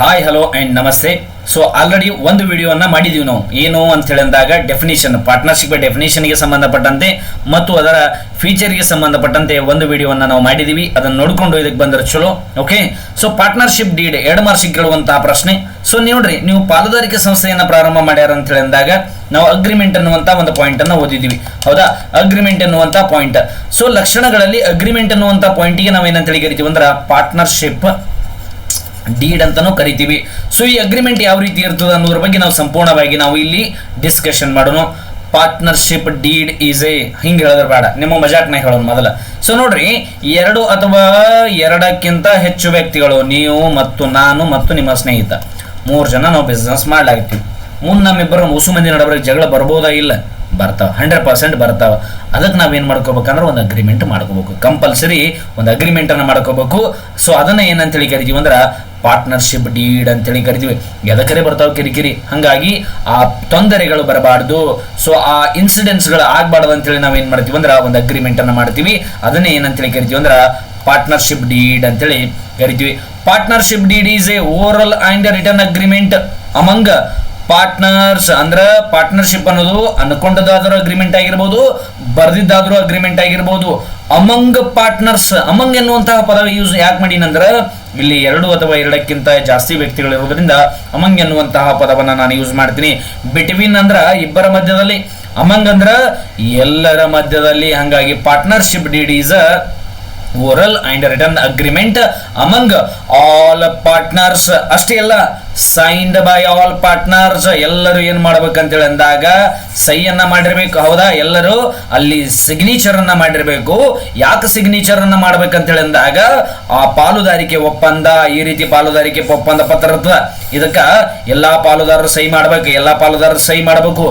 Hi hello and ನಮಸ್ತೆ. So already ಒಂದು ವಿಡಿಯೋನ ಮಾಡಿದೀವಿ ನಾವು. ಏನು ಅಂತ ಹೇಳಿದಾಗ ಡೆಫಿನಿಷನ್, ಪಾರ್ಟ್ನರ್ಶಿಪ್ ಡೆಫಿನಿಷನ್ಗೆ ಸಂಬಂಧಪಟ್ಟಂತೆ ಮತ್ತು ಅದರ ಫೀಚರ್ಗೆ ಸಂಬಂಧಪಟ್ಟಂತೆ ಒಂದು ವಿಡಿಯೋವನ್ನು ನಾವು ಮಾಡಿದ್ದೀವಿ. ಅದನ್ನು ನೋಡಿಕೊಂಡು ಇದಕ್ಕೆ ಬಂದರೆ ಚಲೋ. ಓಕೆ, ಸೊ ಪಾರ್ಟ್ನರ್ಶಿಪ್ ಡೀಡ್ 2 ಮಾರ್ಕ್ಸಿಗೆ ಕೇಳುವಂತಹ ಪ್ರಶ್ನೆ. ಸೊ ನೋಡ್ರಿ, ನೀವು ಪಾಲುದಾರಿಕೆ ಸಂಸ್ಥೆಯನ್ನು ಪ್ರಾರಂಭ ಮಾಡ್ಯಾರ ಅಂತ ಹೇಳಿದಾಗ ನಾವು ಅಗ್ರಿಮೆಂಟ್ ಅನ್ನುವಂಥ ಒಂದು ಪಾಯಿಂಟ್ ಅನ್ನು ಓದಿದ್ದೀವಿ. ಹೌದಾ, ಅಗ್ರಿಮೆಂಟ್ ಅನ್ನುವಂಥ ಪಾಯಿಂಟ್. ಸೊ ಲಕ್ಷಣಗಳಲ್ಲಿ ಅಗ್ರಿಮೆಂಟ್ ಅನ್ನುವಂಥ ಪಾಯಿಂಟಿಗೆ ನಾವೇನಂತ ಹೇಳಿ ಕರಿತೀವಿ ಅಂದ್ರೆ ಪಾರ್ಟ್ನರ್ಶಿಪ್ ಡೀಡ್ ಅಂತಾನೂ ಕರಿತೀವಿ. ಸೊ ಈ ಅಗ್ರಿಮೆಂಟ್ ಯಾವ ರೀತಿ ಇರ್ತದೆ ಅನ್ನೋದ್ರ ಬಗ್ಗೆ ನಾವು ಸಂಪೂರ್ಣವಾಗಿ ನಾವು ಇಲ್ಲಿ ಡಿಸ್ಕಷನ್ ಮಾಡೋಣ. ಪಾರ್ಟ್ನರ್ಶಿಪ್ ಡೀಡ್ ಈಸ್ ಎ ಹಿಂಗೆ ಹೇಳಿದ್ರೆ ಬೇಡ, ನಿಮ್ಮ ಮಜಾಕ್ನಾಗ ಹೇಳೋಣ ಮೊದಲ. ಸೊ ನೋಡ್ರಿ, 2 ಅಥವಾ 2ಕ್ಕಿಂತ ಹೆಚ್ಚು ವ್ಯಕ್ತಿಗಳು, ನೀವು ಮತ್ತು ನಾನು ಮತ್ತು ನಿಮ್ಮ ಸ್ನೇಹಿತ, 3 ಜನ ನಾವು ಬಿಸ್ನೆಸ್ ಮಾಡ್ಲಾಗ್ತೀವಿ. ಮುಂದೆ ನಮ್ಮಿಬ್ಬರು ಮೂಸು ಮಂದಿ ನಡಬರಿಗೆ ಜಗಳ ಬರ್ಬೋದಾ? ಇಲ್ಲ, ಬರ್ತಾವೆ, 100% ಬರ್ತಾವೆ. ಅದಕ್ಕೆ ನಾವೇನು ಮಾಡ್ಕೋಬೇಕಂದ್ರೆ ಒಂದು ಅಗ್ರಿಮೆಂಟ್ ಮಾಡ್ಕೋಬೇಕು. ಕಂಪಲ್ಸರಿ ಒಂದು ಅಗ್ರಿಮೆಂಟನ್ನು ಮಾಡ್ಕೋಬೇಕು. ಸೊ ಅದನ್ನು ಏನಂತೇಳಿ ಕರಿತೀವಿ ಅಂದ್ರೆ ಪಾರ್ಟ್ನರ್ಶಿಪ್ ಡೀಡ್ ಅಂತೇಳಿ ಕರಿತೀವಿ. ಎದಕ್ಕರೆ ಬರ್ತಾವೆ ಕಿರಿಕಿರಿ, ಹಾಗಾಗಿ ಆ ತೊಂದರೆಗಳು ಬರಬಾರ್ದು, ಸೊ ಆ ಇನ್ಸಿಡೆಂಟ್ಸ್ಗಳು ಆಗಬಾರ್ದು ಅಂತೇಳಿ ನಾವೇನು ಮಾಡ್ತೀವಿ ಅಂದ್ರೆ ಒಂದು ಅಗ್ರಿಮೆಂಟನ್ನು ಮಾಡ್ತೀವಿ. ಅದನ್ನೇ ಏನಂತೇಳಿ ಕರಿತೀವಿ ಅಂದ್ರೆ ಪಾರ್ಟ್ನರ್ಶಿಪ್ ಡೀಡ್ ಅಂತೇಳಿ ಕರಿತೀವಿ. Partnership deed is A oral and return agreement among partners. ಅಂದ್ರೆ ಪಾರ್ಟ್ನರ್ಶಿಪ್ ಅನ್ನೋದು ಅನ್ಕೊಂಡದಾದ್ರೂ ಅಗ್ರಿಮೆಂಟ್ ಆಗಿರ್ಬೋದು, ಬರ್ದಿದ್ದಾದ್ರೂ ಅಗ್ರಿಮೆಂಟ್ ಆಗಿರ್ಬೋದು. ಅಮಂಗ್ ಪಾರ್ಟ್ನರ್ಸ್, ಅಮಂಗ್ ಎನ್ನುವಂತಹ ಪದ ಯೂಸ್ ಯಾಕೆ ಮಾಡೀನಂದ್ರೆ ಇಲ್ಲಿ 2 ಅಥವಾ 2ಕ್ಕಿಂತ ಜಾಸ್ತಿ ವ್ಯಕ್ತಿಗಳಿರೋದ್ರಿಂದ ಅಮಂಗ್ ಎನ್ನುವಂತಹ ಪದವನ್ನು ನಾನು ಯೂಸ್ ಮಾಡ್ತೀನಿ. ಬಿಟ್ವೀನ್ ಅಂದ್ರೆ ಇಬ್ಬರ ಮಧ್ಯದಲ್ಲಿ, ಅಮಂಗ್ ಅಂದ್ರೆ ಎಲ್ಲರ ಮಧ್ಯದಲ್ಲಿ. ಹಾಗಾಗಿ partnership deed is oral and return agreement among all partners. ಅಷ್ಟೇ ಅಲ್ಲ, ಸೈನ್ಡ್ ಬೈ ಆಲ್ ಪಾರ್ಟ್ನರ್ಸ್. ಎಲ್ಲರೂ ಏನ್ ಮಾಡ್ಬೇಕಂತೇಳಿ ಅಂದಾಗ ಸಹಿಯನ್ನ ಮಾಡಿರ್ಬೇಕು. ಹೌದಾ, ಎಲ್ಲರೂ ಅಲ್ಲಿ ಸಿಗ್ನೇಚರ್ ಅನ್ನ ಮಾಡಿರ್ಬೇಕು. ಯಾಕೆ ಸಿಗ್ನೇಚರ್ ಅನ್ನ ಮಾಡ್ಬೇಕಂತೇಳಿ ಅಂದಾಗ ಆ ಪಾಲುದಾರಿಕೆ ಒಪ್ಪಂದ, ಈ ರೀತಿ ಪಾಲುದಾರಿಕೆ ಒಪ್ಪಂದ ಪತ್ರ ಇರ್ತದ, ಇದಕ್ಕ ಎಲ್ಲಾ ಪಾಲುದಾರರು ಸಹಿ ಮಾಡ್ಬೇಕು. ಎಲ್ಲಾ ಪಾಲುದಾರರು ಸಹಿ ಮಾಡಬೇಕು.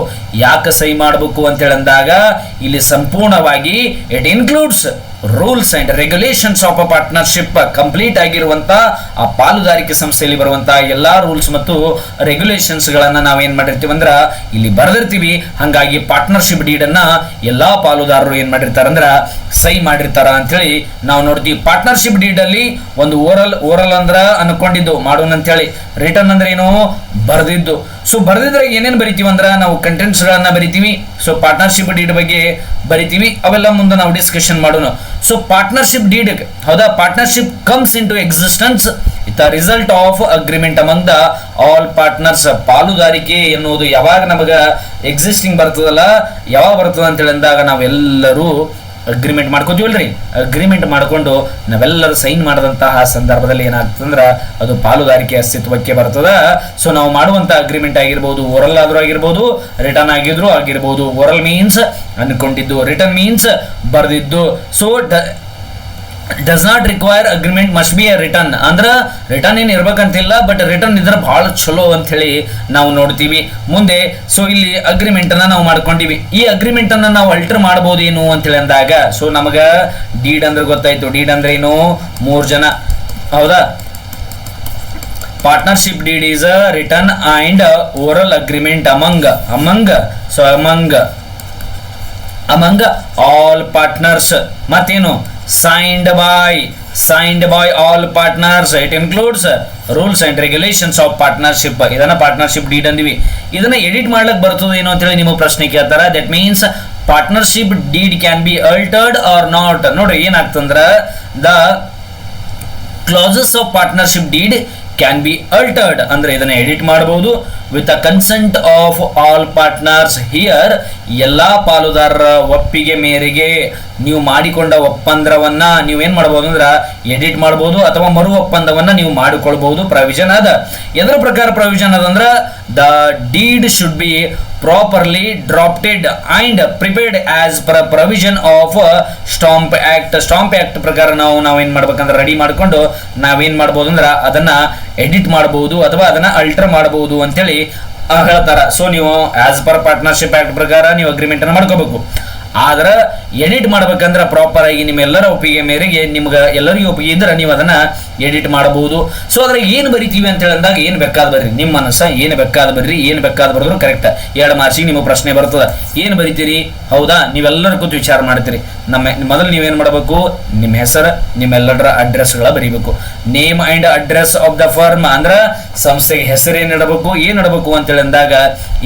ಯಾಕೆ ಸಹಿ ಮಾಡಬೇಕು ಅಂತೇಳಿ ಅಂದಾಗ ಇಲ್ಲಿ ಸಂಪೂರ್ಣವಾಗಿ it includes rules and regulations of a partnership. Complete ಆಗಿರುವಂತ ಆ ಪಾಲುದಾರಿಕೆ ಸಂಸ್ಥೆಯಲ್ಲಿ ಬರುವಂತಹ ಎಲ್ಲಾ ರೂಲ್ಸ್ ಮತ್ತು ರೆಗ್ಯುಲೇಷನ್ಸ್ ಗಳನ್ನ ನಾವೇನ್ ಮಾಡಿರ್ತೀವಿ ಅಂದ್ರ ಇಲ್ಲಿ ಬರೆದಿರ್ತೀವಿ. ಹಾಗಾಗಿ ಪಾರ್ಟ್ನರ್ಶಿಪ್ ಡೀಡ್ ಅನ್ನ ಎಲ್ಲಾ ಪಾಲುದಾರರು ಏನ್ ಮಾಡಿರ್ತಾರ ಅಂದ್ರ ಸಹಿ ಮಾಡಿರ್ತಾರ ಅಂತ ಹೇಳಿ ನಾವು ನೋಡ್ತೀವಿ. ಪಾರ್ಟ್ನರ್ಶಿಪ್ ಡೀಡ್ ಅಲ್ಲಿ ಒಂದು ಓರಲ್ ಅಂದ್ರ ಅನ್ಕೊಂಡಿದ್ದು ಮಾಡೋಣ ಅಂತ ಹೇಳಿ, ರಿಟರ್ನ್ ಅಂದ್ರೆ ಏನು, ಬರ್ದಿದ್ದು. ಸೊ ಬರ್ದಿದ್ರೆ ಏನೇನು ಬರಿತೀವಿ ಅಂದ್ರ ನಾವು ಕಂಟೆಂಟ್ಸ್ ಗಳನ್ನ ಬರಿತೀವಿ. ಸೊ ಪಾರ್ಟ್ನರ್ಶಿಪ್ ಡೀಡ್ ಬಗ್ಗೆ ಬರಿತೀವಿ, ಅವೆಲ್ಲ ಮುಂದೆ ನಾವು ಡಿಸ್ಕಷನ್ ಮಾಡೋಣ. ಸೊ ಪಾರ್ಟ್ನರ್ಶಿಪ್ ಡೀಡ್, ಹೌದಾ, partnership comes into existence with a result of agreement among the all partners. ಪಾಲುದಾರಿಕೆ ಎನ್ನುವುದು ಯಾವಾಗ ನಮಗ ಎಕ್ಸಿಸ್ಟಿಂಗ್ ಬರ್ತದಲ್ಲ, ಯಾವಾಗ ಬರ್ತದ ಅಂತ ಹೇಳಿದಾಗ ನಾವೆಲ್ಲರೂ ಅಗ್ರಿಮೆಂಟ್ ಮಾಡ್ಕೋತೀವಲ್ರಿ. ಅಗ್ರಿಮೆಂಟ್ ಮಾಡ್ಕೊಂಡು ನಾವೆಲ್ಲರೂ ಸೈನ್ ಮಾಡಿದಂತಹ ಸಂದರ್ಭದಲ್ಲಿ ಏನಾಗ್ತದಂದ್ರೆ ಅದು ಪಾಲುದಾರಿಕೆ ಅಸ್ತಿತ್ವಕ್ಕೆ ಬರ್ತದ. ಸೊ ನಾವು ಮಾಡುವಂತ ಅಗ್ರಿಮೆಂಟ್ ಆಗಿರ್ಬೋದು, ಓರಲ್ ಆದ್ರೂ ಆಗಿರ್ಬೋದು, ರಿಟರ್ನ್ ಆಗಿರ್ಬೋದು. ಓರಲ್ ಮೀನ್ಸ್ ಅನ್ಕೊಂಡಿದ್ದು, ರಿಟರ್ನ್ ಮೀನ್ಸ್ ಬರ್ದಿದ್ದು. So does not require agreement must be a written. ಅಂದ್ರೆ ರಿಟರ್ನ್ ಏನು ಇರ್ಬೇಕಂತಿಲ್ಲ, ಬಟ್ ರಿಟರ್ನ್ ಇದ್ರೆ ಬಹಳ ಚಲೋ ಅಂತ ಹೇಳಿ ನಾವು ನೋಡ್ತೀವಿ ಮುಂದೆ. ಸೊ ಇಲ್ಲಿ ಅಗ್ರಿಮೆಂಟ್ ಅನ್ನ ನಾವು ಮಾಡ್ಕೊಂಡಿವಿ. ಈ ಅಗ್ರಿಮೆಂಟ್ ಅನ್ನ ನಾವು ಅಲ್ಟರ್ ಮಾಡಬಹುದು ಏನು ಅಂತ ಹೇಳಿ ಅಂದಾಗ, ಸೊ ನಮಗ ಡೀಡ್ ಅಂದ್ರೆ ಗೊತ್ತಾಯ್ತು. ಡೀಡ್ ಅಂದ್ರೆ ಏನು, 3 ಜನ, ಹೌದಾ. Partnership deed is a return and oral agreement among all partners. ಮತ್ತೇನು, signed by all partners. It includes rules and regulations of partnership. ಇದನ್ನ ಪಾರ್ಟ್ನರ್ಶಿಪ್ ಡೀಡ್ ಅಂದಿವಿ. ಇದನ್ನ ಎಡಿಟ್ ಮಾಡ್ಲಿಕ್ಕೆ ಬರ್ತದೆ ಏನೋ ಅಂತ ಹೇಳಿ ನಿಮ್ಮ ಪ್ರಶ್ನೆ ಕೇಳ್ತಾರ. That means partnership deed can be altered or not. ನೋಡ್ರಿ, ಏನಾಗ್ತಂದ್ರ the clauses of partnership deed can be altered ಅಂದ್ರೆ ಇದನ್ನ ಎಡಿಟ್ ಮಾಡಬಹುದು with a consent of all partners. Here ಎಲ್ಲಾ ಪಾಲುದಾರರ ಒಪ್ಪಿಗೆ ಮೇರೆಗೆ ನೀವು ಮಾಡಿಕೊಂಡ ಒಪ್ಪಂದವನ್ನ ನೀವೇನ್ ಮಾಡಬಹುದು ಅಂದ್ರ ಎಡಿಟ್ ಮಾಡಬಹುದು ಅಥವಾ ಮರು ಒಪ್ಪಂದವನ್ನ ನೀವು ಮಾಡಿಕೊಳ್ಬಹುದು. ಪ್ರೊವಿಷನ್ ಅದ. ಎದರ ಪ್ರಕಾರ ಪ್ರೊವಿಷನ್ ಅದಂದ್ರ the deed should be properly drafted and prepared as per provision of stamp act. Stamp act ಪ್ರಕಾರ ನಾವೇನ್ ಮಾಡ್ಬೇಕಂದ್ರೆ ರೆಡಿ ಮಾಡ್ಕೊಂಡು ನಾವೇನ್ ಮಾಡ್ಬೋದು ಅಂದ್ರ ಅದನ್ನ ಎಡಿಟ್ ಮಾಡಬಹುದು ಅಥವಾ ಅದನ್ನ ಅಲ್ಟರ್ ಮಾಡಬಹುದು ಅಂತೇಳಿ ಹೇಳ್ತಾರ. ಸೊ ನೀವು ಆಸ್ ಪರ್ ಪಾರ್ಟ್ನರ್ಶಿಪ್ ಆಕ್ಟ್ ಪ್ರಕಾರ ನೀವು ಅಗ್ರಿಮೆಂಟ್ ಅನ್ನು ಮಾಡ್ಕೋಬೇಕು. ಆದ್ರೆ ಎಡಿಟ್ ಮಾಡ್ಬೇಕಂದ್ರೆ ಪ್ರಾಪರ್ ಆಗಿ ನಿಮ್ಮೆಲ್ಲರ ಒಪ್ಪಿಗೆ ಮೇರೆಗೆ ನಿಮ್ಗೆ ಎಲ್ಲರಿಗೂ ಒಪ್ಪಿಗೆ ಇದ್ರೆ ನೀವು ಅದನ್ನ ಎಡಿಟ್ ಮಾಡಬಹುದು. ಸೊ ಅದ್ರಾಗ ಏನು ಬರಿತೀವಿ ಅಂತ ಹೇಳಿದಾಗ ಏನು ಬೇಕಾದ ಬರ್ರಿ, ನಿಮ್ಮ ಮನಸ್ಸ ಏನು ಬೇಕಾದ ಬರ್ರಿ, ಏನು ಬೇಕಾದ ಬರೆದ್ರು ಕರೆಕ್ಟ್. 2 ಮಾರ್ಕ್ಸಿಗೆ ನಿಮಗೆ ಪ್ರಶ್ನೆ ಬರ್ತದೆ. ಏನು ಬರಿತೀರಿ? ಹೌದಾ, ನೀವೆಲ್ಲರೂ ಕೂತು ವಿಚಾರ ಮಾಡ್ತೀರಿ. ಮೊದಲು ನೀವೇನು ಮಾಡಬೇಕು, ನಿಮ್ಮ ಹೆಸರು, ನಿಮ್ಮೆಲ್ಲರ ಅಡ್ರೆಸ್ಗಳ ಬರೀಬೇಕು. Name and address of the firm ಅಂದ್ರೆ ಸಂಸ್ಥೆಗೆ ಹೆಸರು ಏನು ಇಡಬೇಕು, ಏನು ಇಡಬೇಕು ಅಂತ ಹೇಳಿದಾಗ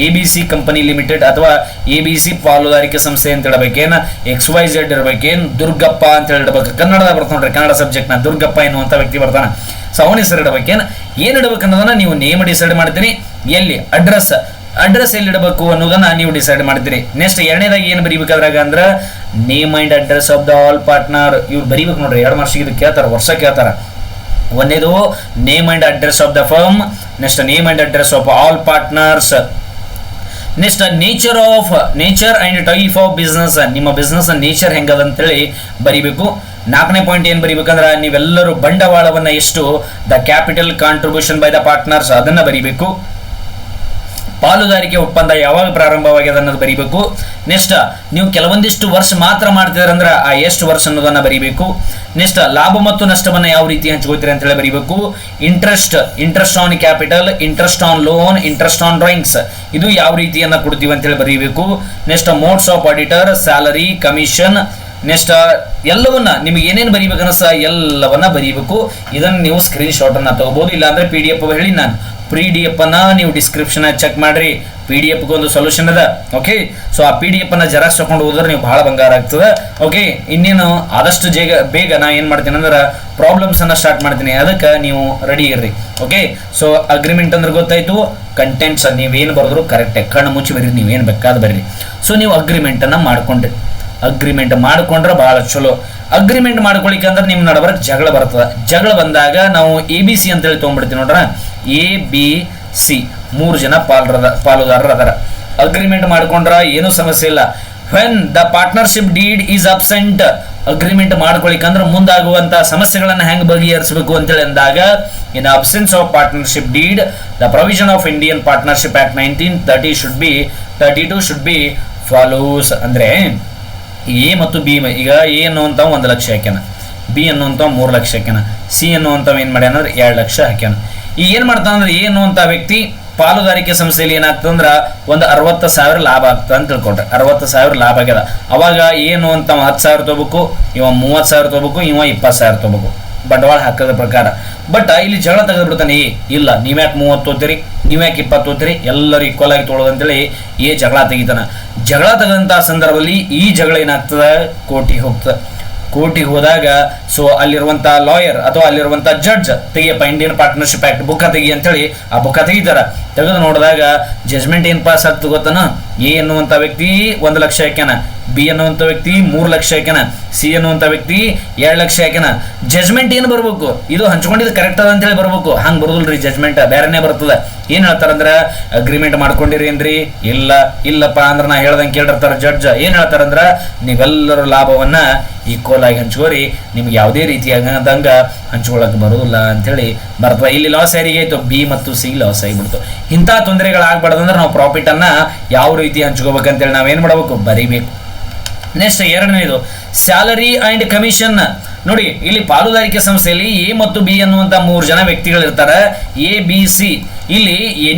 ABC ಕಂಪನಿ ಲಿಮಿಟೆಡ್ ಅಥವಾ ABC ಪಾಲುದಾರಿಕೆ ಸಂಸ್ಥೆ ಅಂತ ಇಡಬೇಕೇನು, XYZ ಇರಬೇಕೇನು, ದುರ್ಗಪ್ಪ ಅಂತ ಹೇಳಿಡ್ಬೇಕು. ಕನ್ನಡದಾಗ ಬರ್ತಾನೆ ನೋಡ್ರಿ, ಕನ್ನಡ ಸಬ್ಜೆಕ್ಟ್ನ ದುರ್ಗಪ್ಪ ಎನ್ನುವಂಥ ವ್ಯಕ್ತಿ ಬರ್ತಾನೆ. ಸೊ ಅವನ ಹೆಸರು ಇಡಬೇಕೇನು, ಏನು ಇಡಬೇಕು ಅನ್ನೋದನ್ನ ನೀವು ನೇಮ್ ಡಿಸೈಡ್ ಮಾಡ್ತೀರಿ. ಎಲ್ಲಿ ಅಡ್ರೆಸ್ ಎಲ್ಲಿ ಇಡಬೇಕು ಅನ್ನೋದನ್ನ ನೀವು ಡಿಸೈಡ್ ಮಾಡ್ತೀರಿ. ನೆಕ್ಸ್ಟ್ ಎರಡನೇದಾಗಿ ಏನು ಬರೀಬೇಕಾದ್ರಾಗ ಅಂದ್ರೆ name and address of the all partner. ಇವ್ರು ಬರೀಬೇಕು ನೋಡ್ರಿ, 2 ಮಾರ್ಕ್ಸಿಗೆ ಇದು ಕೇಳ್ತಾರೆ, ವರ್ಷ ಕೇಳ್ತಾರೆ. ಒಂದೇದು name and address of the firm, next name and address of all partners, next nature and type of business, ನಿಮ್ಮ ಬಿಸ್ನೆಸ್ ನೇಚರ್ ಹೆಂಗದ ಅಂತೇಳಿ ಬರಿಬೇಕು. 4ನೇ ಪಾಯಿಂಟ್ ಏನು ಬರಿಬೇಕಂದ್ರೆ ನೀವೆಲ್ಲರೂ ಬಂಡವಾಳವನ್ನ ಎಷ್ಟು, the capital contribution by the partners ಅದನ್ನ ಬರಿಬೇಕು. ಪಾಲುದಾರಿಕೆ ಒಪ್ಪಂದ ಯಾವಾಗ ಪ್ರಾರಂಭವಾಗಿದೆ ಅನ್ನೋದು ಬರಿಬೇಕು. ನೆಕ್ಸ್ಟ್ ನೀವು ಕೆಲವೊಂದಿಷ್ಟು ವರ್ಷ ಮಾತ್ರ ಮಾಡ್ತಿದ್ರಂದ್ರೆ ಆ ಎಷ್ಟು ವರ್ಷ ಅನ್ನೋದನ್ನ ಬರಿಬೇಕು. ನೆಕ್ಸ್ಟ್ ಲಾಭ ಮತ್ತು ನಷ್ಟವನ್ನ ಯಾವ ರೀತಿ ಹಂಚ್ಕೋತೀರಿ ಅಂತೇಳಿ ಬರಿಬೇಕು. Interest on capital, interest on loan, interest on drawings ಇದು ಯಾವ ರೀತಿಯನ್ನ ಕೊಡ್ತೀವಿ ಅಂತೇಳಿ ಬರೀಬೇಕು. Next modes of auditor, salary, commission, next ಎಲ್ಲವನ್ನ ನಿಮಗೆ ಏನೇನು ಬರೀಬೇಕನ್ನಿಸ್ತ ಎಲ್ಲವನ್ನ ಬರೀಬೇಕು. ಇದನ್ನು ನೀವು ಸ್ಕ್ರೀನ್ ಶಾಟ್ ಅನ್ನ ತಗೋಬಹುದು, ಇಲ್ಲಾಂದ್ರೆ PDF ಹೇಳಿ ನಾನು PDF ಅನ್ನ ನೀವು ಡಿಸ್ಕ್ರಿಪ್ಷನ್ ಚೆಕ್ ಮಾಡ್ರಿ. PDF ಒಂದು ಸೊಲ್ಯೂಷನ್ ಅದ. ಓಕೆ, ಸೊ ಆ PDF ಅನ್ನ ಜೆರಾಕ್ಸ್ ತಗೊಂಡು ಹೋದ್ರೆ ನೀವು ಬಹಳ ಬಂಗಾರ ಆಗ್ತದೆ. ಓಕೆ, ಇನ್ನೇನು ಆದಷ್ಟು ಬೇಗ ನಾ ಏನು ಮಾಡ್ತೀನಿ ಅಂದ್ರೆ ಪ್ರಾಬ್ಲಮ್ಸ್ ಅನ್ನ ಸ್ಟಾರ್ಟ್ ಮಾಡ್ತೀನಿ, ಅದಕ್ಕೆ ನೀವು ರೆಡಿ ಇರ್ರಿ. ಓಕೆ, ಸೊ ಅಗ್ರಿಮೆಂಟ್ ಅಂದ್ರೆ ಗೊತ್ತಾಯ್ತು. ಕಂಟೆಂಟ್ಸ್ ನೀವೇನು ಬರೆದ್ರು ಕರೆಕ್ಟ್, ಕಣ್ಣು ಮುಚ್ಚಿ ಬರ್ರಿ, ನೀವೇನು ಬೇಕಾದ ಬರ್ರಿ. ಸೊ ನೀವು ಅಗ್ರಿಮೆಂಟ್ ಅನ್ನ ಮಾಡ್ಕೊಂಡ್ರೆ ಬಹಳ ಚಲೋ. ಅಗ್ರಿಮೆಂಟ್ ಮಾಡ್ಕೊಳಿಕ್ಕೆ ಅಂದ್ರೆ ನಿಮ್ಮ ನಡಬರಕ್ ಜಗಳ ಬರ್ತದೆ. ಜಗಳ ಬಂದಾಗ ನಾವು ABC ಅಂತೇಳಿ ತೊಗೊಂಡ್ಬಿಡ್ತೀವಿ ನೋಡ್ರ. ABC 3 ಜನ ಪಾಲುದಾರರು ಅದರ. ಅಗ್ರಿಮೆಂಟ್ ಮಾಡ್ಕೊಂಡ್ರ ಏನೂ ಸಮಸ್ಯೆ ಇಲ್ಲ. When the partnership deed is absent, agreement ಮಾಡ್ಕೊಳಿಕ್ಕೆ ಅಂದ್ರೆ ಮುಂದಾಗುವಂತ ಸಮಸ್ಯೆಗಳನ್ನ ಹೆಂಗ್ ಬಗೆಹರಿಸಬೇಕು ಅಂತೇಳಿ ಅಂದಾಗ, in absence of partnership deed the provision of Indian partnership act 1932 should be follows. ಅಂದ್ರೆ ಎ ಮತ್ತು ಬಿ, ಈಗ ಎ ಅನ್ನುವಂಥ 1 ಲಕ್ಷ ಹಾಕ್ಯಾನ, ಬಿ ಅನ್ನುವಂಥ 3 ಲಕ್ಷ ಹಾಕ್ಯಾನ, ಸಿ ಅನ್ನುವಂಥವ್ ಏನು ಮಾಡ್ಯಾನ ಅಂದ್ರೆ 2 ಲಕ್ಷ ಹಾಕ್ಯಾನ. ಈಗ ಏನು ಮಾಡ್ತಾನಂದ್ರೆ ಎ ಅನ್ನುವಂಥ ವ್ಯಕ್ತಿ ಪಾಲುದಾರಿಕೆ ಸಂಸ್ಥೆಯಲ್ಲಿ ಏನಾಗ್ತದಂದ್ರೆ ಒಂದು 60,000 ಲಾಭ ಆಗ್ತದೆ ಅಂತ ತಿಳ್ಕೊಂಡ್ರೆ, 60,000 ಲಾಭ ಆಗ್ಯದ. ಅವಾಗ ಏನು ಅಂತ 10,000 ತೊಗೋಬೇಕು, ಇವ 30,000 ತೊಗೋಬೇಕು, ಇವ 20,000 ತೊಗೋಬೇಕು ಬಂಡವಾಳ ಹಾಕೋದ ಪ್ರಕಾರ. ಬಟ್ ಇಲ್ಲಿ ಜಗಳ ತೆಗೆದ್ಬಿಡ್ತಾನೆ, ಇಲ್ಲ ನೀವ್ಯಾಕೆ 30 ತೋತೀರಿ, ನೀವ್ಯಾಕೆ 20 ತೋತೀರಿ, ಎಲ್ಲರೂ ಈಕ್ವಲ್ ಆಗಿ ತೊಗೊಳೋದು ಅಂತೇಳಿ ಜಗಳ ತೆಗಿತಾನ. ಜಗಳ ತೆಗೆದಂತಹ ಸಂದರ್ಭದಲ್ಲಿ ಈ ಜಗಳ ಏನಾಗ್ತದೆ, ಕೋರ್ಟಿಗೆ ಹೋದಾಗ ಸೊ ಅಲ್ಲಿರುವಂತ ಲಾಯರ್ ಅಥವಾ ಅಲ್ಲಿರುವಂತ ಜಡ್ಜ್ ತೆಗಿಯಪ್ಪ ಇಂಡಿಯನ್ ಪಾರ್ಟ್ನರ್ಶಿಪ್ ಆಕ್ಟ್ ಬುಕ್ಕ ತೆಗಿ ಅಂತೇಳಿ ಆ ಬುಕ್ಕ ತೆಗಿತಾರ. ತೆಗೆದು ನೋಡಿದಾಗ ಜಜ್ಮೆಂಟ್ ಏನ್ ಪಾಸ್ ಆಗ್ತದೆ ಗೊತ್ತನ, ಎ ಅನ್ನುವಂಥ ವ್ಯಕ್ತಿ 1 ಲಕ್ಷ ಹಾಕ್ಯಾನ, ಬಿ ಅನ್ನುವಂಥ ವ್ಯಕ್ತಿ 3 ಲಕ್ಷ ಹಾಕ್ಯಾನ, ಸಿ ಅನ್ನುವಂಥ ವ್ಯಕ್ತಿ 2 ಲಕ್ಷ ಹಾಕ್ಯಾನ. ಜಜ್ಮೆಂಟ್ ಏನು ಬರ್ಬೇಕು, ಇದು ಹಂಚ್ಕೊಂಡಿದ್ದು ಕರೆಕ್ಟ್ ಅದ ಅಂತೇಳಿ ಬರ್ಬೇಕು. ಹಂಗೆ ಬರೋದಿಲ್ರಿ, ಜಜ್ಮೆಂಟ್ ಬೇರೆನೇ ಬರ್ತದೆ. ಏನ್ ಹೇಳ್ತಾರಂದ್ರ ಅಗ್ರಿಮೆಂಟ್ ಮಾಡ್ಕೊಂಡಿರೇನ್ರಿ, ಇಲ್ಲಪ್ಪ ಅಂದ್ರೆ ನಾ ಹೇಳ್ದಂಗೆ ಕೇಳಿರ್ತಾರ ಜಡ್ಜ್. ಏನ್ ಹೇಳ್ತಾರಂದ್ರ ನೀವೆಲ್ಲರೂ ಲಾಭವನ್ನ ಈಕ್ವಲ್ ಆಗಿ ಹಂಚ್ಕೋರಿ, ನಿಮ್ಗೆ ಯಾವುದೇ ರೀತಿಯಾಗದಂಗ ಹಂಚ್ಕೊಳಕ್ ಬರೋದಿಲ್ಲ ಅಂತೇಳಿ ಬರ್ತದೆ. ಇಲ್ಲಿ ಲಾಸ್ ಯಾರಿಗೆ ಆಯ್ತು, ಬಿ ಮತ್ತು ಸಿ ಲಾಸ್ ಆಗಿಬಿಡ್ತು. ಇಂಥ ತೊಂದರೆಗಳಾಗ್ಬಾರ್ದಂದ್ರೆ ನಾವು ಪ್ರಾಫಿಟ್ ಅನ್ನ ಯಾವ ರೀತಿ ಹಂಚ್ಕೋಬೇಕಂತೇಳಿ ನಾವೇನ್ ಮಾಡಬೇಕು, ಬರೀಬೇಕು. ನೆಕ್ಸ್ಟ್ ಎರಡನೇದು ಸ್ಯಾಲರಿ ಅಂಡ್ ಕಮಿಷನ್. ನೋಡಿ ಇಲ್ಲಿ ಪಾಲುದಾರಿಕೆ ಸಂಸ್ಥೆಯಲ್ಲಿ ಎ ಮತ್ತು ಬಿ ಅನ್ನುವಂತ 3 ಜನ ವ್ಯಕ್ತಿಗಳಿರ್ತಾರೆ, ABC. ಇಲ್ಲಿ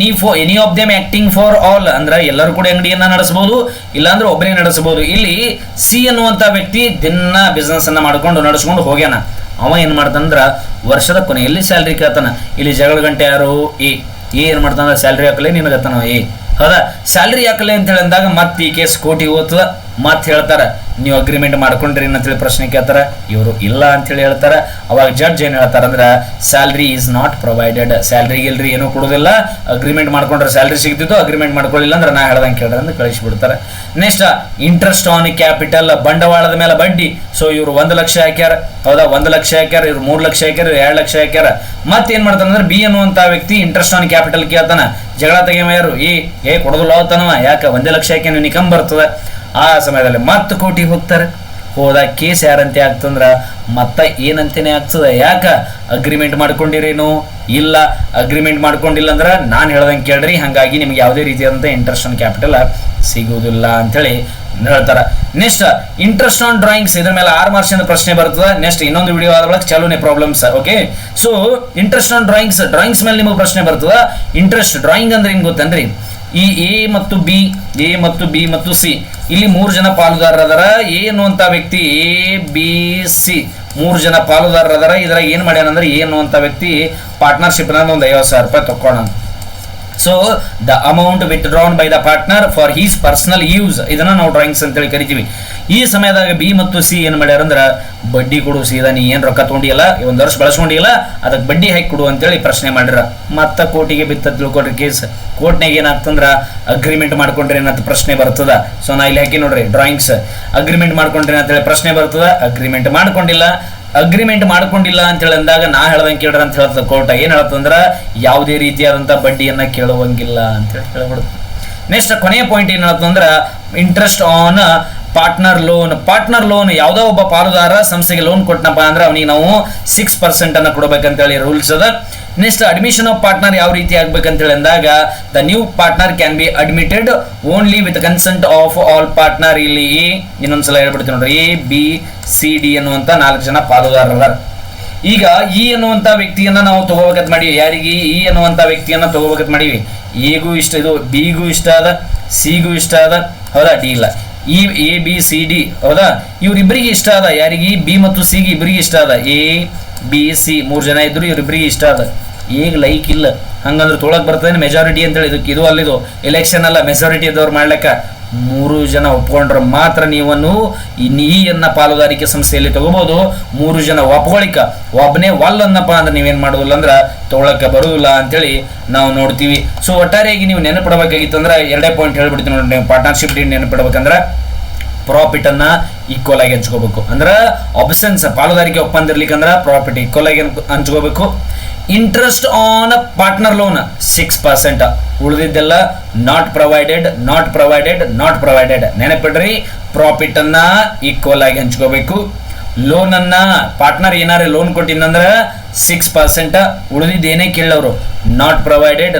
any of them acting for all ಅಂದ್ರೆ ಎಲ್ಲರೂ ಕೂಡ ಅಂಗಡಿಯನ್ನ ನಡೆಸಬಹುದು, ಇಲ್ಲಾಂದ್ರೆ ಒಬ್ಬನೇ ನಡೆಸಬಹುದು. ಇಲ್ಲಿ ಸಿ ಅನ್ನುವಂತ ವ್ಯಕ್ತಿ ದಿನ ಬಿಸ್ನೆಸ್ ಅನ್ನ ಮಾಡ್ಕೊಂಡು ನಡೆಸ್ಕೊಂಡು ಹೋಗ್ಯಾನ. ಅವ ಏನ್ ಮಾಡ್ತಾನಂದ್ರ ವರ್ಷದ ಕೊನೆಯಲ್ಲಿ ಸ್ಯಾಲ್ರಿ ಕೇಳ್ತಾನ. ಇಲ್ಲಿ ಜಗಳ ಗಂಟೆ ಯಾರು, ಎ ಏನ್ ಮಾಡ್ತಾನ, ಸ್ಯಾಲ್ರಿ ಹಾಕಲೇ ನಿನಗತ್ತಾನ ಎ, ಹೌದಾ, ಸ್ಯಾಲ್ರಿ ಹಾಕಲೇ ಅಂತ ಹೇಳಿ ಅಂದಾಗ ಮತ್ತೆ ಈ ಕೇಸ್ ಕೋರ್ಟಿಗೆ ಹೋಗ್ತದ. ಮತ್ತೆ ಹೇಳ್ತಾರ ನೀವು ಅಗ್ರಿಮೆಂಟ್ ಮಾಡ್ಕೊಂಡ್ರಿ ಅಂತೇಳಿ ಪ್ರಶ್ನೆ ಕೇಳ್ತಾರ, ಇವರು ಇಲ್ಲ ಅಂತೇಳಿ ಹೇಳ್ತಾರ. ಅವಾಗ ಜಡ್ಜ್ ಏನ್ ಹೇಳ್ತಾರ ಅಂದ್ರೆ salary is not provided, salary ಇಲ್ರಿ ಏನೂ ಕೊಡೋದಿಲ್ಲ, ಅಗ್ರಿಮೆಂಟ್ ಮಾಡ್ಕೊಂಡ್ರೆ ಸ್ಯಾಲ್ರಿ ಸಿಗ್ತಿತ್ತು, ಅಗ್ರಿಮೆಂಟ್ ಮಾಡ್ಕೊಳ್ಳಿಲ್ಲ ಅಂದ್ರೆ ನಾ ಹೇಳ್ದಂಗೆ ಕೇಳ್ರಿ ಅಂತ ಕಳಿಸ್ಬಿಡ್ತಾರೆ. ನೆಕ್ಸ್ಟ್ ಇಂಟ್ರೆಸ್ಟ್ ಆನ್ ಕ್ಯಾಪಿಟಲ್, ಬಂಡವಾಳದ ಮೇಲೆ ಬಡ್ಡಿ. ಸೊ ಇವ್ರು 1 ಲಕ್ಷ ಹಾಕ್ಯಾರ, ಹೌದಾ, 1 ಲಕ್ಷ ಹಾಕ್ಯಾರ, ಇವ್ರು 3 ಲಕ್ಷ ಹಾಕ್ಯಾರ, 2 ಲಕ್ಷ ಹಾಕ್ಯಾರ. ಮತ್ತೇನ್ ಮಾಡ್ತಾನ ಅಂದ್ರೆ ಬಿ ಅನ್ನುವಂತ ವ್ಯಕ್ತಿ ಇಂಟ್ರೆಸ್ಟ್ ಆನ್ ಕ್ಯಾಪಿಟಲ್ ಕೇಳ್ತಾನ. ಜಗಳ ತೆಗೆಯರು ಏ ಕೊಡೋದಿಲ್ಲ ಅವತ್ತನವ, ಯಾಕೆ 1 ಲಕ್ಷ ಹಾಕಿ ನಿಕಂಬ ಬರ್ತದೆ. ಆ ಸಮಯದಲ್ಲಿ ಮತ್ತೆ ಕೋರ್ಟಿಗೆ ಹೋಗ್ತಾರೆ. ಹೋದಾಗ ಕೇಸ್ ಯಾರಂತೆ ಆಗ್ತಂದ್ರ ಮತ್ತ ಏನಂತೇನೆ ಆಗ್ತದೆ, ಯಾಕ ಅಗ್ರಿಮೆಂಟ್ ಮಾಡ್ಕೊಂಡಿರೇನು, ಇಲ್ಲ ಅಗ್ರಿಮೆಂಟ್ ಮಾಡ್ಕೊಂಡಿಲ್ಲ ಅಂದ್ರೆ ನಾನು ಹೇಳ್ದಂಗೆ ಕೇಳ್ರಿ, ಹಾಗಾಗಿ ನಿಮ್ಗೆ ಯಾವುದೇ ರೀತಿಯಾದಂಥ ಇಂಟ್ರೆಸ್ಟ್ ಆನ್ ಕ್ಯಾಪಿಟಲ್ ಸಿಗುವುದಿಲ್ಲ ಅಂತೇಳಿ ಹೇಳ್ತಾರ. ನೆಕ್ಸ್ಟ್ ಇಂಟ್ರೆಸ್ಟ್ ಆನ್ ಡ್ರಾಯಿಂಗ್ಸ್, ಇದ್ರ ಮೇಲೆ 6 ಮಾರ್ಕ್ಸ್ ಪ್ರಶ್ನೆ ಬರ್ತದೆ. ನೆಕ್ಸ್ಟ್ ಇನ್ನೊಂದು ವಿಡಿಯೋ ಆದ ಬಳಿಕ ಚಾಲೂನೇ problems. Okay, so interest on drawings ಮೇಲೆ ನಿಮಗೆ ಪ್ರಶ್ನೆ ಬರ್ತದ. ಇಂಟ್ರೆಸ್ಟ್ ಡ್ರಾಯಿಂಗ್ ಅಂದ್ರೆ ಏನ್ ಗೊತ್ತನ್ರಿ, ಈ ಎ ಮತ್ತು ಬಿ ಮತ್ತು ಸಿ ಇಲ್ಲಿ 3 ಜನ ಪಾಲುದಾರರ ಅದರ. ಎ ಅನ್ನುವಂತ ವ್ಯಕ್ತಿ ABC 3 ಜನ ಪಾಲುದಾರರ ಅದರ. ಇದ್ರಾಗ ಏನ್ ಮಾಡ್ಯಾನ ಅಂದ್ರೆ ಎ ಅನ್ನುವಂತ ವ್ಯಕ್ತಿ ಪಾರ್ಟ್ನರ್ಶಿಪ್ ಒಂದು 50,000 ರೂಪಾಯಿ ತಕ್ಕೋಣ. So the amount withdrawn by the partner for his personal use, ಇದನ್ನ ನಾವು ಡ್ರಾಯಿಂಗ್ಸ್ ಅಂತೇಳಿ ಕರಿತೀವಿ. ಈ ಸಮಯದಾಗ ಬಿ ಮತ್ತು ಸಿ ಏನ್ ಮಾಡ್ಯಾರ ಅಂದ್ರೆ ಬಡ್ಡಿ ಕೊಡು, ಸೀದಾ ನೀ ಏನ್ ರೊಕ್ಕ ತಗೊಂಡಿಲ್ಲ, 1 ವರ್ಷ ಬಳಸ್ಕೊಂಡಿಲ್ಲ, ಅದಕ್ಕೆ ಬಡ್ಡಿ ಹಾಕಿ ಕೊಡು ಅಂತೇಳಿ ಪ್ರಶ್ನೆ ಮಾಡ್ಯಾರ. ಮತ್ತ ಕೋರ್ಟಿಗೆ ಬಿತ್ತ ತಿಳ್ಕೊಡ್ರಿ ಕೇಸ್. ಕೋರ್ಟ್ನಾಗ ಏನಾಗ್ತಂದ್ರ ಅಗ್ರಿಮೆಂಟ್ ಮಾಡ್ಕೊಂಡ್ರೆ ಏನಂತ ಪ್ರಶ್ನೆ ಬರ್ತದ. ಸೊ ನಾ ಇಲ್ಲಿ ಹಾಕಿ ನೋಡ್ರಿ ಡ್ರಾಯಿಂಗ್ಸ್, ಅಗ್ರಿಮೆಂಟ್ ಮಾಡ್ಕೊಂಡ್ರೆ ಅಂತೇಳಿ ಪ್ರಶ್ನೆ ಬರ್ತದ. ಅಗ್ರಿಮೆಂಟ್ ಮಾಡ್ಕೊಂಡಿಲ್ಲ ಅಂತ ಹೇಳಿ ಅಂದಾಗ ನಾ ಹೇಳ್ದಂಗೆ ಕೇಳ್ರ ಅಂತ ಹೇಳ್ತದ ಕೋರ್ಟ್. ಏನ್ ಹೇಳ್ತಂದ್ರ ಯಾವುದೇ ರೀತಿಯಾದಂತ ಬಡ್ಡಿಯನ್ನ ಕೇಳುವಂಗಿಲ್ಲ ಅಂತ ಹೇಳಿ ಹೇಳ್ಬಿಡುತ್ತೆ. ನೆಕ್ಸ್ಟ್ ಕೊನೆಯ ಪಾಯಿಂಟ್ ಏನ್ ಹೇಳ್ತಂದ್ರ ಇಂಟ್ರೆಸ್ಟ್ ಆನ್ ಪಾರ್ಟ್ನರ್ ಲೋನ್. ಯಾವುದೋ ಒಬ್ಬ ಪಾಲುದಾರ ಸಂಸ್ಥೆಗೆ ಲೋನ್ ಕೊಟ್ಟನಪ್ಪ ಅಂದ್ರೆ ಅವನಿಗೆ ನಾವು 6% ಅನ್ನ ಕೊಡಬೇಕಂತೇಳಿ ರೂಲ್ಸ್ ಅದ. ನೆಕ್ಸ್ಟ್ ಅಡ್ಮಿಷನ್ ಆಫ್ ಪಾರ್ಟ್ನರ್ ಯಾವ ರೀತಿ ಆಗ್ಬೇಕಂತ ಹೇಳಿ ಅಂದಾಗ the new partner can be admitted only with consent of all partner. ಇಲ್ಲಿ ಇನ್ನೊಂದ್ಸಲ ಹೇಳ್ಬಿಡ್ತೀನಿ ನೋಡ್ರಿ, ABCD ಅನ್ನುವಂತ 4 ಜನ ಪಾಲುದಾರರ. ಈಗ ಇ ಅನ್ನುವಂತ ವ್ಯಕ್ತಿಯನ್ನ ನಾವು ತಗೋಬೇಕಂತ ಮಾಡಿವಿ. ಯಾರಿಗೆ? ಇ ಅನ್ನುವಂತ ವ್ಯಕ್ತಿಯನ್ನ ತಗೋಬೇಕಂತ ಮಾಡಿವಿ. ಎಗೂ ಇಷ್ಟ, ಇದು ಬಿಗೂ ಇಷ್ಟ ಅದ, ಸಿಗೂ ಇಷ್ಟ ಅದ, ಹೌದಾ? ಡಿ ಇಲ್ಲ. ಈ ABCD ಹೌದಾ, ಇವ್ರಿಬ್ಬರಿಗೆ ಇಷ್ಟ ಅದ. ಯಾರಿಗೆ? ಬಿ ಮತ್ತು ಸಿಗೆ ಇಬ್ಬರಿಗೆ ಇಷ್ಟ ಅದ. ABC 3 ಜನ ಇದ್ರು, ಇವ್ರಿಬ್ಬರಿಗೆ ಇಷ್ಟ ಅದ. ಈಗ ಲೈಕ್ ಇಲ್ಲ ಹಂಗಂದ್ರೆ ತೊಳಕ್ ಬರ್ತದೆ ಮೆಜಾರಿಟಿ ಅಂತೇಳಿ. ಇದು ಅಲ್ಲಿದು ಎಲೆಕ್ಷನ್ ಅಲ್ಲ, ಮೆಜಾರಿಟಿ ಇದ್ದವ್ರು ಮಾಡ್ಲಿಕ್ಕ 3 ಜನ ಒಪ್ಕೊಂಡ್ರೆ ಮಾತ್ರ ನೀವನ್ನು ಈ ಪಾಲುದಾರಿಕೆ ಸಂಸ್ಥೆಯಲ್ಲಿ ತಗೋಬಹುದು. 3 ಜನ ಒಪ್ಕೊಳಿಕ ಒಬ್ಬನೇ ಅನ್ನಪ್ಪ ಅಂದ್ರೆ ನೀವೇನ್ ಮಾಡೋದಿಲ್ಲ ಅಂದ್ರೆ ತಗೊಳಕ್ಕೆ ಬರುವುದಿಲ್ಲ ಅಂತೇಳಿ ನಾವು ನೋಡ್ತೀವಿ. ಸೊ ಒಟ್ಟಾರೆಯಾಗಿ ನೀವು ನೆನಪಿಡಬೇಕಾಗಿತ್ತು ಅಂದ್ರೆ 2 ಪಾಯಿಂಟ್ ಹೇಳ್ಬಿಡ್ತೀನಿ ನೋಡಿ. ನೀವು ಪಾರ್ಟ್ನರ್ಶಿಪ್ ಡೀಡ್ ನೆನಪಿಡ್ಬೇಕಂದ್ರೆ ಪ್ರಾಫಿಟ್ ಅನ್ನ ಈಕ್ವಲ್ ಆಗಿ ಹಂಚ್ಕೋಬೇಕು. ಅಂದ್ರೆ ಆಪ್ಷನ್ಸ್ ಪಾಲುದಾರಿಕೆ ಒಪ್ಪಂದ ಇರ್ಲಿಕ್ಕಂದ್ರೆ ಪ್ರಾಫಿಟ್ ಈಕ್ವಲ್ ಆಗಿ ಹಂಚ್ಕೋಬೇಕು. ಇಂಟ್ರೆಸ್ಟ್ ಆನ್ ಪಾರ್ಟ್ನರ್ ಲೋನ್ 6%, ಉಳಿದಿದ್ದೆಲ್ಲ ನಾಟ್ ಪ್ರೊವೈಡೆಡ್. ನೆನಪಿಡ್ರಿ, ಪ್ರಾಫಿಟ್ ಅನ್ನ ಈಕ್ವಲ್ ಆಗಿ ಹಂಚ್ಕೋಬೇಕು. ಲೋನ್ ಅನ್ನ ಪಾರ್ಟ್ನರ್ ಏನಾರು ಲೋನ್ ಕೊಟ್ಟಿದ್ದಂದ್ರೆ 6%, ಉಳಿದಿದ್ದು ಏನೇ ಕೇಳೋರು ನಾಟ್ ಪ್ರೊವೈಡೆಡ್.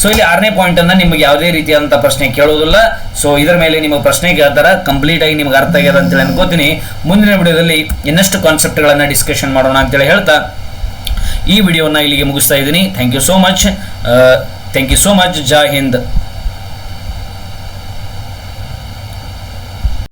ಸೊ ಇಲ್ಲಿ 6ನೇ ಪಾಯಿಂಟ್ ಅನ್ನ ನಿಮ್ಗೆ ಯಾವುದೇ ರೀತಿಯಾದಂತಹ ಪ್ರಶ್ನೆ ಕೇಳೋದಿಲ್ಲ. ಸೊ ಇದರ ಮೇಲೆ ನಿಮಗೆ ಪ್ರಶ್ನೆ ಕೇಳ್ತಾರ, ಕಂಪ್ಲೀಟ್ ಆಗಿ ನಿಮ್ಗೆ ಅರ್ಥ ಆಗ್ಯದ ಅಂತೇಳಿ ಅನ್ಕೋತೀನಿ. ಮುಂದಿನ ವಿಡಿಯೋದಲ್ಲಿ ಇನ್ನಷ್ಟು ಕಾನ್ಸೆಪ್ಟ್ಗಳನ್ನ ಡಿಸ್ಕಷನ್ ಮಾಡೋಣ ಅಂತೇಳಿ ಹೇಳ್ತಾ ಈ ವಿಡಿಯೋನ ಇಲ್ಲಿಗೆ ಮುಗಿಸ್ತಾ ಇದ್ದೀನಿ. Thank you so much. ಜೈ ಹಿಂದ್.